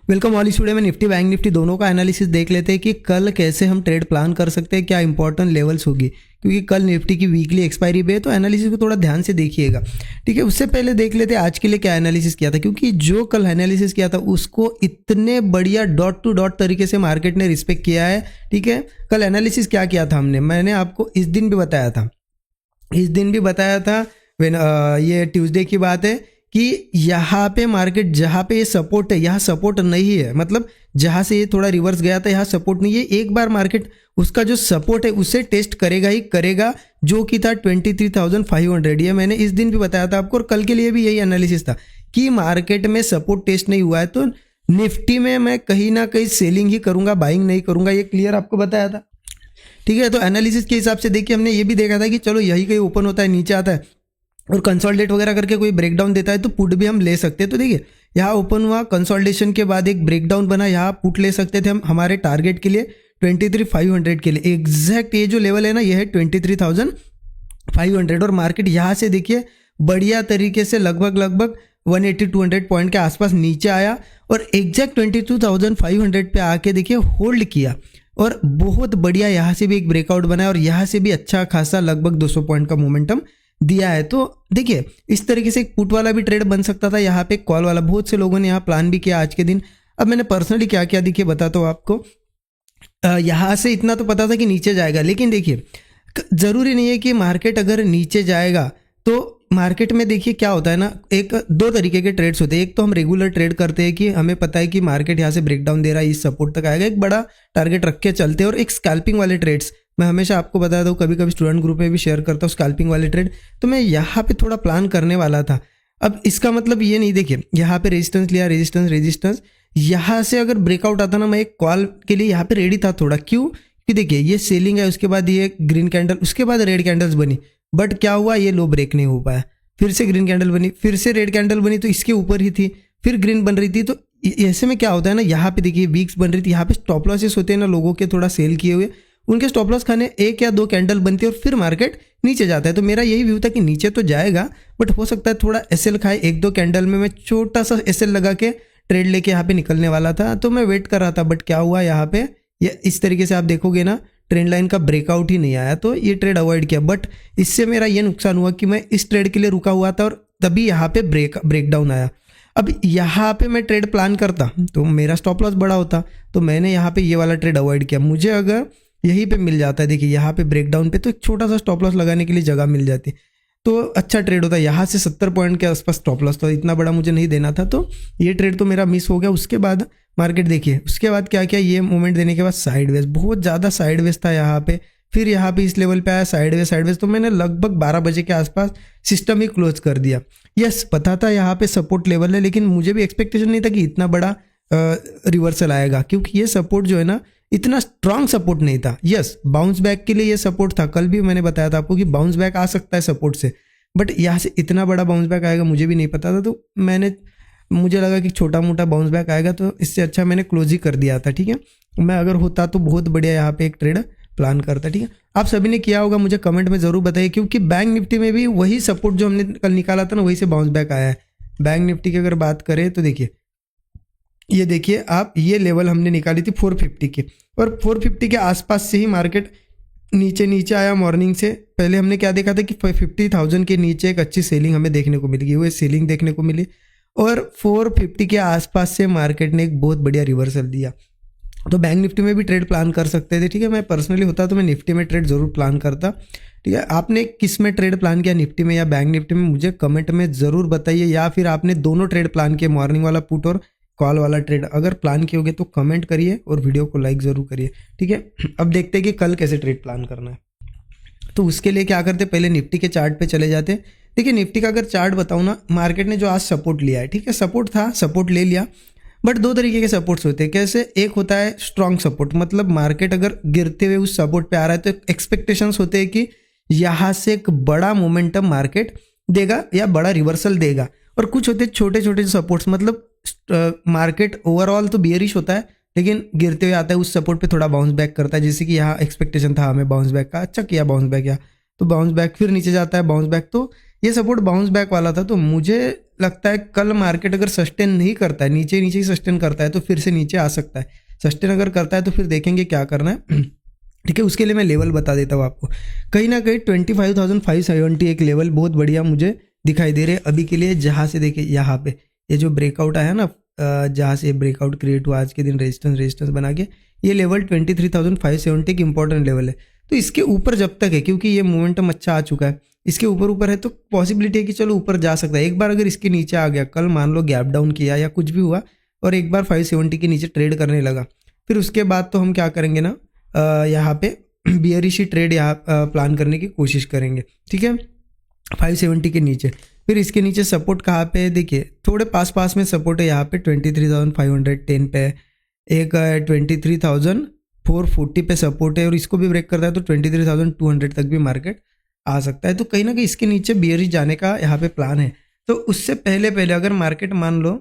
Welcome all. इस video में Nifty bank Nifty दोनों का एनालिसिस देख लेते हैं कि कल कैसे हम ट्रेड प्लान कर सकते हैं, क्या इंपॉर्टेंट लेवल्स होगी, क्योंकि कल निफ्टी की वीकली एक्सपायरी भी है, तो एनालिसिस को थोड़ा ध्यान से देखिएगा। ठीक है, उससे पहले देख लेते हैं आज के लिए क्या एनालिसिस किया था, क्योंकि जो कल एनालिसिस किया था उसको इतने बढ़िया डॉट टू डॉट तरीके से मार्केट ने रिस्पेक्ट किया है। ठीक है, कल एनालिसिस क्या किया था मैंने आपको इस दिन भी बताया था, ये ट्यूसडे की बात है कि यहाँ पे मार्केट जहाँ पे ये सपोर्ट है यहाँ सपोर्ट नहीं है, मतलब जहाँ से ये थोड़ा रिवर्स गया था यहाँ सपोर्ट नहीं है। एक बार मार्केट उसका जो सपोर्ट है उसे टेस्ट करेगा ही करेगा, जो कि था 23,500। ये मैंने इस दिन भी बताया था आपको, और कल के लिए भी यही एनालिसिस था कि मार्केट में सपोर्ट टेस्ट नहीं हुआ है तो निफ्टी में मैं कहीं ना कहीं सेलिंग ही करूंगा, बाइंग नहीं करूंगा, ये क्लियर आपको बताया था। ठीक है, तो एनालिसिस के हिसाब से देखिए हमने ये भी देखा था कि चलो यही कहीं ओपन होता है, नीचे आता है और कंसोलिडेट वगैरह करके कोई ब्रेकडाउन देता है तो पुट भी हम ले सकते हैं। तो देखिए यहाँ ओपन हुआ, कंसोलिडेशन के बाद एक ब्रेकडाउन बना, यहाँ पुट ले सकते थे हम हमारे टारगेट के लिए 23,500 के लिए। एग्जैक्ट ये जो लेवल है ना, ये है 23,500, और मार्केट यहाँ से देखिए बढ़िया तरीके से लगभग 180-200 पॉइंट के आसपास नीचे आया और एग्जैक्ट 22,500 पे आके देखिए होल्ड किया, और बहुत बढ़िया यहाँ से भी एक ब्रेकआउट बना और यहाँ से भी अच्छा खासा लगभग 200 पॉइंट का मोमेंटम दिया है। तो देखिए इस तरीके से एक पुट वाला भी ट्रेड बन सकता था, यहाँ पे कॉल वाला बहुत से लोगों ने यहाँ प्लान भी किया आज के दिन। अब मैंने पर्सनली क्या किया देखिए बताता हूँ आपको। यहाँ से इतना तो पता था कि नीचे जाएगा, लेकिन देखिए जरूरी नहीं है कि मार्केट अगर नीचे जाएगा तो मार्केट में देखिए क्या होता है ना, एक दो तरीके के ट्रेड्स होते हैं। एक तो हम रेगुलर ट्रेड करते हैं कि हमें पता है कि मार्केट यहाँ से ब्रेकडाउन दे रहा है, इस सपोर्ट तक आएगा, एक बड़ा टारगेट रख के चलते हैं। और एक स्कैल्पिंग वाले ट्रेड्स मैं हमेशा आपको बताता हूँ, कभी कभी स्टूडेंट ग्रुप में भी शेयर करता हूँ स्कैल्पिंग वाले ट्रेड। तो मैं यहाँ पे थोड़ा प्लान करने वाला था। अब इसका मतलब ये नहीं, देखिए यहाँ पे रेजिस्टेंस लिया, रेजिस्टेंस यहाँ से अगर ब्रेकआउट आता ना, मैं एक कॉल के लिए यहाँ पे रेडी था थोड़ा। क्यों कि देखिए ये सेलिंग है, उसके बाद ये ग्रीन कैंडल, उसके बाद रेड कैंडल्स बनी, बट क्या हुआ ये लो ब्रेक नहीं हो पाया, फिर से ग्रीन कैंडल बनी, फिर से रेड कैंडल बनी तो इसके ऊपर ही थी, फिर ग्रीन बन रही थी। तो ऐसे में क्या होता है ना, यहाँ पे देखिए वीक्स बन रही थी, यहाँ पे स्टॉप लॉसेस होते हैं ना लोगों के थोड़ा सेल किए हुए, उनके स्टॉप लॉस खाने एक या दो कैंडल बनती है और फिर मार्केट नीचे जाता है। तो मेरा यही व्यू था कि नीचे तो जाएगा बट हो सकता है थोड़ा एसएल खाए, एक दो कैंडल में मैं छोटा सा एसएल लगा के ट्रेड लेके यहाँ पे निकलने वाला था। तो मैं वेट कर रहा था, बट क्या हुआ यहाँ पे ये इस तरीके से आप देखोगे ना, ट्रेंड लाइन का ब्रेकआउट ही नहीं आया, तो ये ट्रेड अवॉइड किया। बट इससे मेरा ये नुकसान हुआ कि मैं इस ट्रेड के लिए रुका हुआ था और तभी यहाँ पे ब्रेकडाउन आया। अब यहाँ पे मैं ट्रेड प्लान करता तो मेरा स्टॉप लॉस बड़ा होता, तो मैंने यहाँ पे ये वाला ट्रेड अवॉइड किया। मुझे अगर यहीं पे मिल जाता है, देखिए यहाँ पे ब्रेकडाउन पे, तो एक छोटा सा स्टॉप लॉस लगाने के लिए जगह मिल जाती तो अच्छा ट्रेड होता। यहाँ से 70 पॉइंट के आसपास स्टॉप लॉस, तो इतना बड़ा मुझे नहीं देना था, तो ये ट्रेड तो मेरा मिस हो गया। उसके बाद मार्केट देखिए उसके बाद क्या किया, ये मूवमेंट देने के बाद साइडवेज, बहुत ज़्यादा साइडवेज था यहाँ पे, फिर यहाँ पे इस लेवल पे आया साइडवेज, तो मैंने लगभग 12 बजे के आसपास सिस्टम ही क्लोज कर दिया। यस पता था यहाँ पे सपोर्ट लेवल है, लेकिन मुझे भी एक्सपेक्टेशन नहीं था कि इतना बड़ा रिवर्सल आएगा, क्योंकि ये सपोर्ट जो है ना इतना स्ट्रांग सपोर्ट नहीं था। यस बाउंस बैक के लिए ये सपोर्ट था, कल भी मैंने बताया था आपको कि बाउंस बैक आ सकता है सपोर्ट से, बट यहाँ से इतना बड़ा बाउंस बैक आएगा मुझे भी नहीं पता था। तो मुझे लगा कि छोटा मोटा बाउंस बैक आएगा, तो इससे अच्छा मैंने क्लोज ही कर दिया था। ठीक है, मैं अगर होता तो बहुत बढ़िया यहाँ पे एक ट्रेड प्लान करता। ठीक है, आप सभी ने किया होगा, मुझे कमेंट में जरूर बताइए, क्योंकि बैंक निफ्टी में भी वही सपोर्ट जो हमने कल निकाला था ना, वही से बाउंस बैक आया है। बैंक निफ्टी की अगर बात करें तो देखिए ये देखिए आप, ये लेवल हमने निकाली थी 450 की, और 450 के आसपास से ही मार्केट नीचे आया। मॉर्निंग से पहले हमने क्या देखा था कि 50,000 के नीचे एक अच्छी सेलिंग हमें देखने को मिल गई, वो सेलिंग देखने को मिली, और 450 के आसपास से मार्केट ने एक बहुत बढ़िया रिवर्सल दिया। तो बैंक निफ्टी में भी ट्रेड प्लान कर सकते थे। ठीक है, मैं पर्सनली होता तो मैं निफ्टी में ट्रेड जरूर प्लान करता। ठीक है, आपने किस में ट्रेड प्लान किया, निफ्टी में या बैंक निफ्टी में, मुझे कमेंट में ज़रूर बताइए, या फिर आपने दोनों ट्रेड प्लान किए, मॉर्निंग वाला पुट और कॉल वाला ट्रेड अगर प्लान किए होगे तो कमेंट करिए और वीडियो को लाइक ज़रूर करिए। ठीक है, अब देखते हैं कि कल कैसे ट्रेड प्लान करना है। तो उसके लिए क्या करते, पहले निफ्टी के चार्ट पे चले जाते। देखिए निफ्टी का अगर चार्ट बताऊँ ना, मार्केट ने जो आज सपोर्ट लिया है, ठीक है सपोर्ट था, सपोर्ट ले लिया, बट दो तरीके के सपोर्ट्स होते हैं। कैसे, एक होता है स्ट्रॉन्ग सपोर्ट, मतलब मार्केट अगर गिरते हुए उस सपोर्ट पे आ रहा है तो एक्सपेक्टेशंस होते हैं कि यहाँ से एक बड़ा मोमेंटम मार्केट देगा या बड़ा रिवर्सल देगा। और कुछ होते हैं छोटे छोटे सपोर्ट्स, मतलब मार्केट ओवरऑल तो बियरिश होता है लेकिन गिरते हुए आता है, उस सपोर्ट पे थोड़ा बाउंस बैक करता है। जैसे कि यहाँ एक्सपेक्टेशन था हमें बाउंस बैक का, अच्छा किया बाउंस बैक, या तो बाउंस बैक, फिर नीचे जाता है बाउंस बैक, तो ये सपोर्ट बाउंस बैक वाला था। तो मुझे लगता है कल मार्केट अगर सस्टेन नहीं करता है, नीचे नीचे ही सस्टेन करता है, तो फिर से नीचे आ सकता है। सस्टेन अगर करता है तो फिर देखेंगे क्या करना है। ठीक है, उसके लिए मैं लेवल बता देता हूँ आपको। कहीं ना कहीं 25,570 एक लेवल बहुत बढ़िया मुझे दिखाई दे रहे हैं अभी के लिए, जहाँ से देखिए यहाँ पे ये जो ब्रेकआउट आया ना, जहाँ से ब्रेकआउट क्रिएट हुआ आज के दिन रेजिस्टेंस बना के, ये लेवल 23,570 एक इंपॉर्टेंट लेवल है। तो इसके ऊपर जब तक है, क्योंकि ये मोमेंटम अच्छा आ चुका है, इसके ऊपर है तो पॉसिबिलिटी है कि चलो ऊपर जा सकता है। एक बार अगर इसके नीचे आ गया, कल मान लो गैप डाउन किया या कुछ भी हुआ और एक बार 570 के नीचे ट्रेड करने लगा, फिर उसके बाद तो हम क्या करेंगे ना, यहाँ पे बियरिश ट्रेड यहाँ प्लान करने की कोशिश करेंगे। ठीक है, 570 के नीचे। फिर इसके नीचे सपोर्ट कहाँ पे है, देखिए थोड़े पास में सपोर्ट है यहाँ पे 23,510 पे, एक 23,440 पे सपोर्ट है, और इसको भी ब्रेक करता है तो 23,200 तक भी मार्केट आ सकता है। तो कहीं ना कहीं इसके नीचे बियरिश जाने का यहाँ पे प्लान है। तो उससे पहले अगर मार्केट मान लो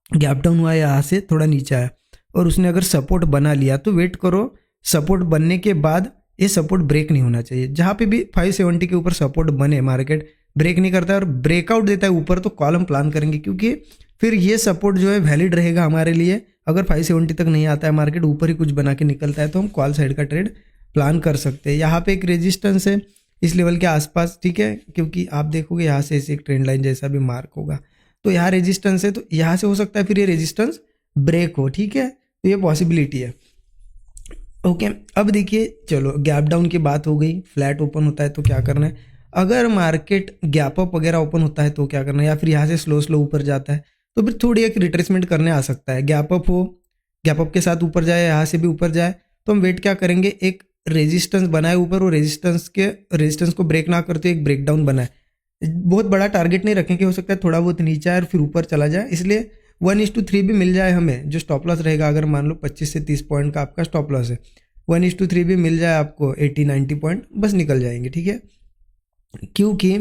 गैप डाउन हुआ, यहाँ से थोड़ा नीचे आया और उसने अगर सपोर्ट बना लिया, तो वेट करो, सपोर्ट बनने के बाद ये सपोर्ट ब्रेक नहीं होना चाहिए। जहाँ पे भी 570 के ऊपर सपोर्ट बने, मार्केट ब्रेक नहीं करता है और ब्रेकआउट देता है ऊपर, तो कॉल हम प्लान करेंगे, क्योंकि फिर ये सपोर्ट जो है वैलिड रहेगा हमारे लिए। अगर 570 तक नहीं आता है, मार्केट ऊपर ही कुछ बना के निकलता है, तो हम कॉल साइड का ट्रेड प्लान कर सकते हैं। यहाँ पे एक रेजिस्टेंस है इस लेवल के आसपास, ठीक है, क्योंकि आप देखोगे यहाँ से ऐसे एक ट्रेंड लाइन जैसा भी मार्क होगा, तो यहाँ रेजिस्टेंस है, तो यहाँ से हो सकता है फिर ये रेजिस्टेंस ब्रेक हो। ठीक है, तो ये पॉसिबिलिटी है। ओके, अब देखिए, चलो गैप डाउन की बात हो गई, फ्लैट ओपन होता है तो क्या करना है, अगर मार्केट गैप अप वगैरह ओपन होता है तो क्या करना है, या फिर यहाँ से स्लो ऊपर जाता है तो फिर थोड़ी एक रिट्रेसमेंट करने आ सकता है। गैप अप हो, गैप अप के साथ ऊपर जाए, यहाँ से भी ऊपर जाए, तो हम वेट क्या करेंगे, एक रेजिस्टेंस बनाए ऊपर, और रेजिस्टेंस को ब्रेक ना करते एक ब्रेकडाउन बनाए। बहुत बड़ा टारगेट नहीं रखेंगे, हो सकता है थोड़ा बहुत नीचे आए और फिर ऊपर चला जाए, इसलिए 1:3 भी मिल जाए हमें, जो स्टॉप लॉस रहेगा। अगर मान लो 25 से 30 पॉइंट का आपका स्टॉप लॉस है, 1:3 भी मिल जाए आपको 80-90 पॉइंट, बस निकल जाएंगे। ठीक है, क्योंकि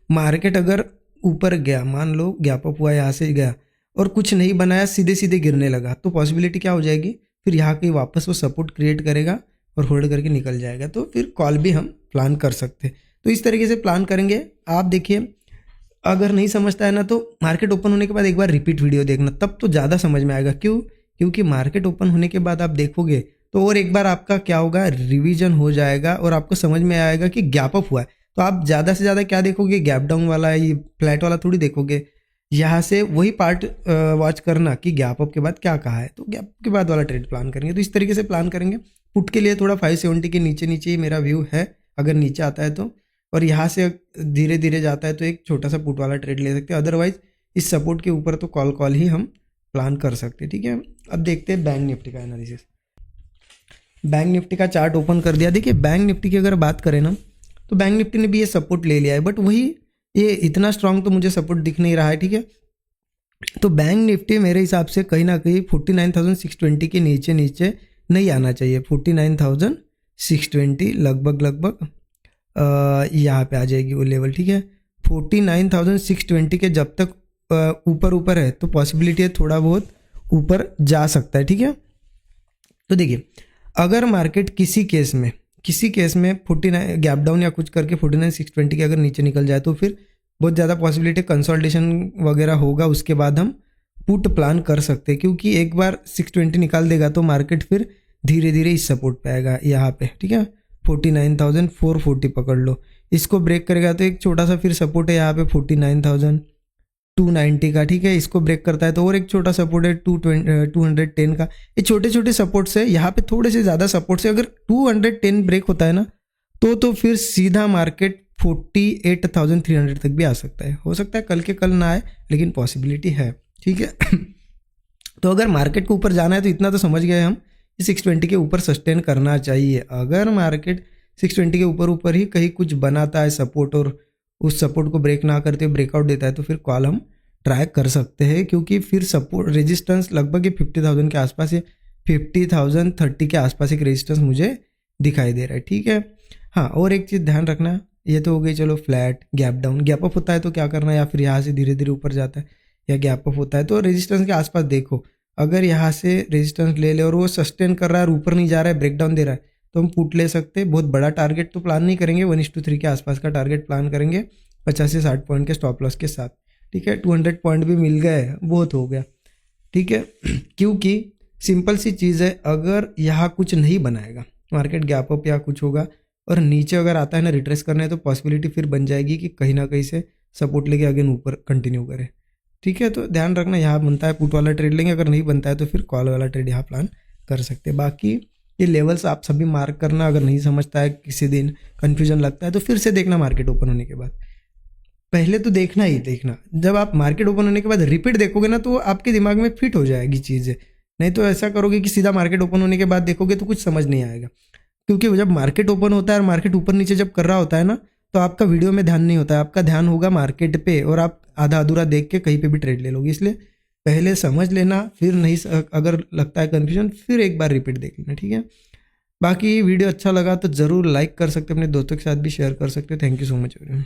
मार्केट अगर ऊपर गया, मान लो गैप अप हुआ, यहाँ से गया और कुछ नहीं बनाया, सीधे गिरने लगा, तो पॉसिबिलिटी क्या हो जाएगी, फिर यहाँ के वापस वो सपोर्ट क्रिएट करेगा और होल्ड करके निकल जाएगा, तो फिर कॉल भी हम प्लान कर सकते हैं। तो इस तरीके से प्लान करेंगे। आप देखिए, अगर नहीं समझता है ना, तो मार्केट ओपन होने के बाद एक बार रिपीट वीडियो देखना, तब तो ज़्यादा समझ में आएगा। क्यों? क्योंकि मार्केट ओपन होने के बाद आप देखोगे तो और एक बार आपका क्या होगा, रिवीजन हो जाएगा और आपको समझ में आएगा कि गैप अप हुआ है। तो आप ज़्यादा से ज़्यादा क्या देखोगे, गैप डाउन वाला है, ये फ्लैट वाला थोड़ी देखोगे। यहाँ से वही पार्ट वॉच करना कि गैप अप के बाद क्या कहा है, तो गैप के बाद वाला ट्रेड प्लान करेंगे। तो इस तरीके से प्लान करेंगे। पुट के लिए थोड़ा 570 के नीचे ही मेरा व्यू है, अगर नीचे आता है तो, और यहाँ से धीरे धीरे जाता है तो एक छोटा सा पुट वाला ट्रेड ले सकते हैं। अदरवाइज इस सपोर्ट के ऊपर तो कॉल ही हम प्लान कर सकते हैं। ठीक है, अब देखते हैं बैंक निफ्टी का एनालिसिस। बैंक निफ्टी का चार्ट ओपन कर दिया। देखिए, बैंक निफ्टी की अगर बात करें ना, तो बैंक निफ्टी ने भी ये सपोर्ट ले लिया है, बट वही ये इतना स्ट्रांग तो मुझे सपोर्ट दिख नहीं रहा है। ठीक है, तो बैंक निफ्टी मेरे हिसाब से कहीं ना कहीं 49,620 के नीचे नहीं आना चाहिए। 49,620 लगभग यहाँ पे आ जाएगी वो लेवल। ठीक है, 49,620 के जब तक ऊपर है तो पॉसिबिलिटी है थोड़ा बहुत ऊपर जा सकता है। ठीक है, तो देखिए, अगर मार्केट किसी केस में 49 गैप डाउन या कुछ करके 49,620 के अगर नीचे निकल जाए, तो फिर बहुत ज़्यादा पॉसिबिलिटी कंसोलिडेशन वगैरह होगा, उसके बाद हम पुट प्लान कर सकते हैं। क्योंकि एक बार 620 निकाल देगा तो मार्केट फिर धीरे धीरे इस सपोर्ट पे आएगा यहाँ पे। ठीक है, 49,440 पकड़ लो, इसको ब्रेक करेगा तो एक छोटा सा फिर सपोर्ट है यहाँ पे 49,290 का। ठीक है, इसको ब्रेक करता है तो और एक छोटा सपोर्ट है 210 का। ये छोटे छोटे सपोर्ट्स है, यहाँ पे थोड़े से ज़्यादा सपोर्ट्स है। अगर 210 ब्रेक होता है ना, तो फिर सीधा मार्केट 48,300 तक भी आ सकता है। हो सकता है कल के कल ना आए, लेकिन पॉसिबिलिटी है। ठीक है, तो अगर मार्केट को ऊपर जाना है तो इतना तो समझ गए हम, 620 के ऊपर सस्टेन करना चाहिए। अगर मार्केट 620 के ऊपर ही कहीं कुछ बनाता है सपोर्ट, और उस सपोर्ट को ब्रेक ना करते ब्रेकआउट देता है, तो फिर कॉल हम ट्राई कर सकते हैं। क्योंकि फिर सपोर्ट रेजिस्टेंस लगभग 50,000 के आसपास है, 50,030 के आसपास एक रेजिस्टेंस मुझे दिखाई दे रहा है। ठीक है, हाँ, और एक चीज़ ध्यान रखना, ये तो हो गई चलो flat, gap down. Gap up होता है तो क्या करना है, या फिर यहाँ से धीरे धीरे ऊपर जाता है, या गैप अप होता है तो रेजिस्टेंस के आसपास देखो। अगर यहाँ से रेजिस्टेंस ले और वो सस्टेन कर रहा है और ऊपर नहीं जा रहा है, ब्रेकडाउन दे रहा है, तो हम पुट ले सकते हैं। बहुत बड़ा टारगेट तो प्लान नहीं करेंगे, 1:3 के आसपास का टारगेट प्लान करेंगे 50 से 60 पॉइंट के स्टॉप लॉस के साथ। ठीक है, 200 पॉइंट भी मिल गए, बहुत हो गया, ठीक है। क्योंकि सिंपल सी चीज़ है, अगर यहाँ कुछ नहीं बनाएगा, मार्केट गैप अप या कुछ होगा और नीचे अगर आता है ना रिट्रेस करना है, तो पॉसिबिलिटी फिर बन जाएगी कि कहीं ना कहीं से सपोर्ट लेके अगेन ऊपर कंटिन्यू करे, ठीक है। तो ध्यान रखना, यहाँ बनता है पुट वाला ट्रेड लेंगे, अगर नहीं बनता है तो फिर कॉल वाला ट्रेड यहाँ प्लान कर सकते हैं। बाकी ये लेवल्स आप सभी मार्क करना, अगर नहीं समझता है किसी दिन कन्फ्यूजन लगता है तो फिर से देखना मार्केट ओपन होने के बाद, पहले तो देखना ही देखना। जब आप मार्केट ओपन होने के बाद रिपीट देखोगे ना तो आपके दिमाग में फिट हो जाएगी चीज़ें, नहीं तो ऐसा करोगे कि सीधा मार्केट ओपन होने के बाद देखोगे तो कुछ समझ नहीं आएगा। क्योंकि जब मार्केट ओपन होता है और मार्केट ऊपर नीचे जब कर रहा होता है ना, तो आपका वीडियो में ध्यान नहीं होता है, आपका ध्यान होगा मार्केट पे और आप आधा अधूरा देख के कहीं पे भी ट्रेड ले लोगे। इसलिए पहले समझ लेना, फिर नहीं अगर लगता है कन्फ्यूजन फिर एक बार रिपीट देख लेना, ठीक है। बाकी वीडियो अच्छा लगा तो ज़रूर लाइक कर सकते हो, अपने दोस्तों के साथ भी शेयर कर सकते हो। Thank you so much everyone.